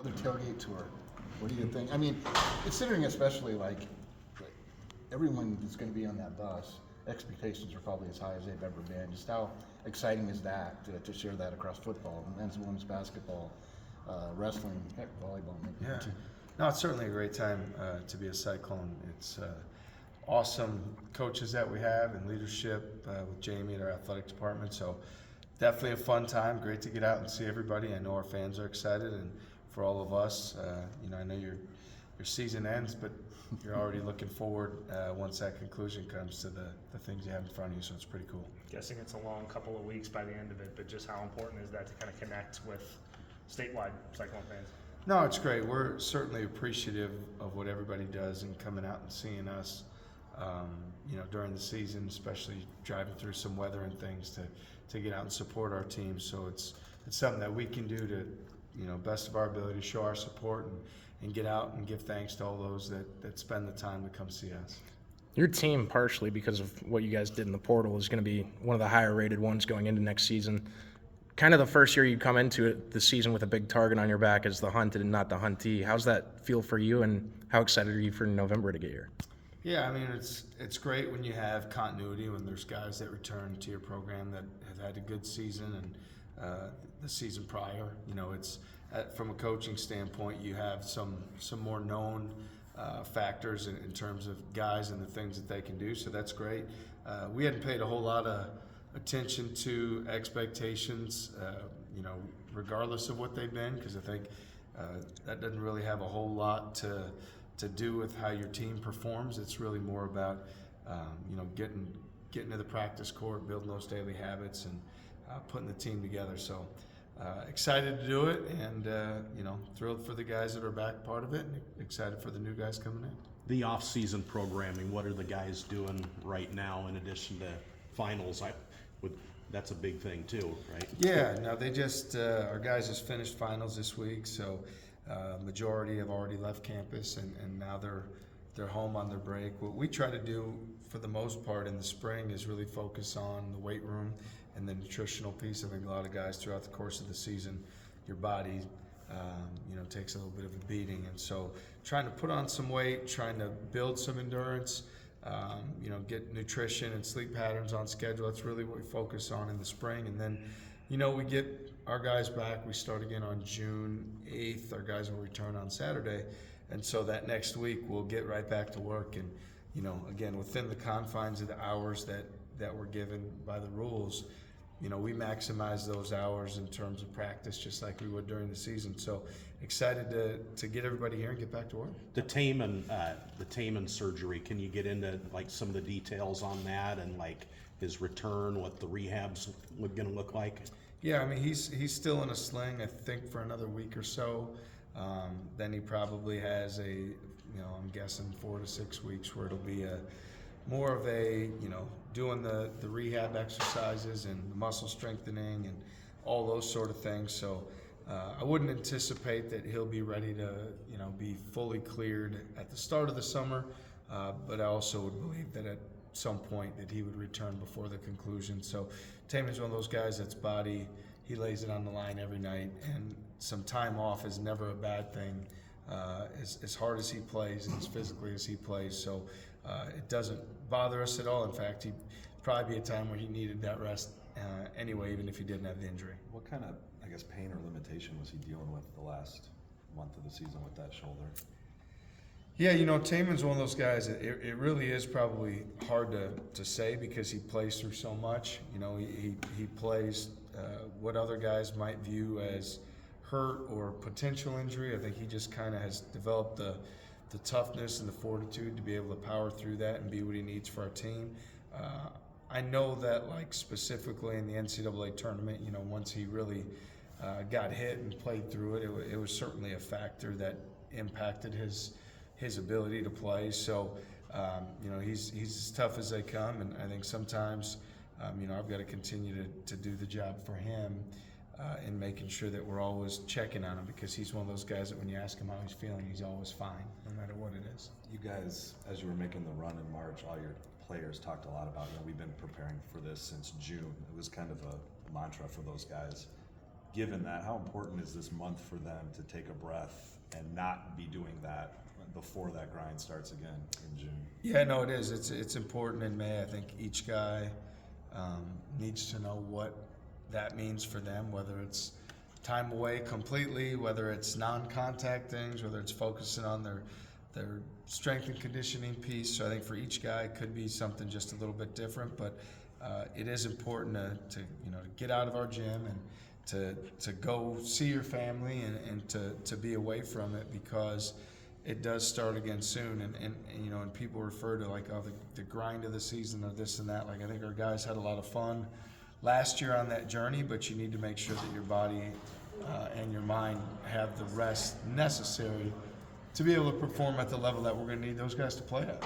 another tailgate tour. What do you think? I mean, considering especially like everyone that's going to be on that bus, expectations are probably as high as they've ever been. Just how exciting is that to share that across football, men's and women's basketball, wrestling, heck, volleyball maybe. Yeah. No, it's certainly a great time to be a Cyclone. It's awesome coaches that we have and leadership with Jamie at our athletic department. So definitely a fun time. Great to get out and see everybody. I know our fans are excited, and for all of us, I know your season ends, but you're already looking forward once that conclusion comes to the things you have in front of you. So it's pretty cool. Guessing it's a long couple of weeks by the end of it, but just how important is that to kind of connect with statewide Cyclone fans? No, it's great. We're certainly appreciative of what everybody does and coming out and seeing us, during the season, especially driving through some weather and things to get out and support our team. So it's something that we can do to, best of our ability, show our support and get out and give thanks to all those that spend the time to come see us. Your team, partially because of what you guys did in the portal, is going to be one of the higher rated ones going into next season. Kind of the first year you come into it, the season with a big target on your back as the hunted and not the huntee. How's that feel for you, and how excited are you for November to get here? Yeah, I mean, it's great when you have continuity, when there's guys that return to your program that have had a good season and the season prior. It's from a coaching standpoint, you have some more known factors in terms of guys and the things that they can do, so that's great. We hadn't paid a whole lot of attention to expectations, regardless of what they've been, because I think that doesn't really have a whole lot to do with how your team performs. It's really more about getting to the practice court, building those daily habits, and putting the team together. So excited to do it, and thrilled for the guys that are back part of it, and excited for the new guys coming in. The off-season programming, what are the guys doing right now in addition to finals? That's a big thing too, right? Yeah, no, they just our guys just finished finals this week, so majority have already left campus, and now they're home on their break. What we try to do for the most part in the spring is really focus on the weight room and the nutritional piece. I think a lot of guys throughout the course of the season, your body takes a little bit of a beating, and so trying to put on some weight, trying to build some endurance, get nutrition and sleep patterns on schedule. That's really what we focus on in the spring. And then, we get our guys back. We start again on June 8th. Our guys will return on Saturday. And so that next week we'll get right back to work. And, again, within the confines of the hours that we're given by the rules, we maximize those hours in terms of practice just like we would during the season. So excited to get everybody here and get back to work. The Taman surgery, can you get into like some of the details on that and like his return, what the rehab's going to look like? Yeah, I mean, he's still in a sling, I think, for another week or so. Then he probably has I'm guessing 4 to 6 weeks where it'll be more of a, doing the rehab exercises and the muscle strengthening and all those sort of things. So I wouldn't anticipate that he'll be ready to, be fully cleared at the start of the summer, but I also would believe that at some point that he would return before the conclusion. So Taman's one of those guys that's body, he lays it on the line every night, and some time off is never a bad thing. As hard as he plays and as physically as he plays, so it doesn't bother us at all. In fact, he'd probably be a time where he needed that rest anyway, even if he didn't have the injury. What kind of, pain or limitation was he dealing with the last month of the season with that shoulder? Yeah, Taman's one of those guys that it really is probably hard to say because he plays through so much. He plays what other guys might view as hurt or potential injury. I think he just kind of has developed the toughness and the fortitude to be able to power through that and be what he needs for our team. I know that, specifically in the NCAA tournament, once he really got hit and played through it, it was certainly a factor that impacted his ability to play. So, he's as tough as they come, and I think sometimes, I've got to continue to do the job for him in making sure that we're always checking on him, because he's one of those guys that when you ask him how he's feeling, he's always fine, no matter what it is. You guys, as you were making the run in March, all your players talked a lot about, we've been preparing for this since June. It was kind of a mantra for those guys. given that, how important is this month for them to take a breath and not be doing that before that grind starts again in June? Yeah, no, it is. It's important in May. I think each guy needs to know what that means for them, whether it's time away completely, whether it's non-contact things, whether it's focusing on their strength and conditioning piece. So I think for each guy it could be something just a little bit different, but it is important to get out of our gym and to go see your family and to be away from it, because it does start again soon. And people refer to like, oh, the grind of the season or this and that. Like, I think our guys had a lot of fun last year on that journey, but you need to make sure that your body and your mind have the rest necessary to be able to perform at the level that we're going to need those guys to play at.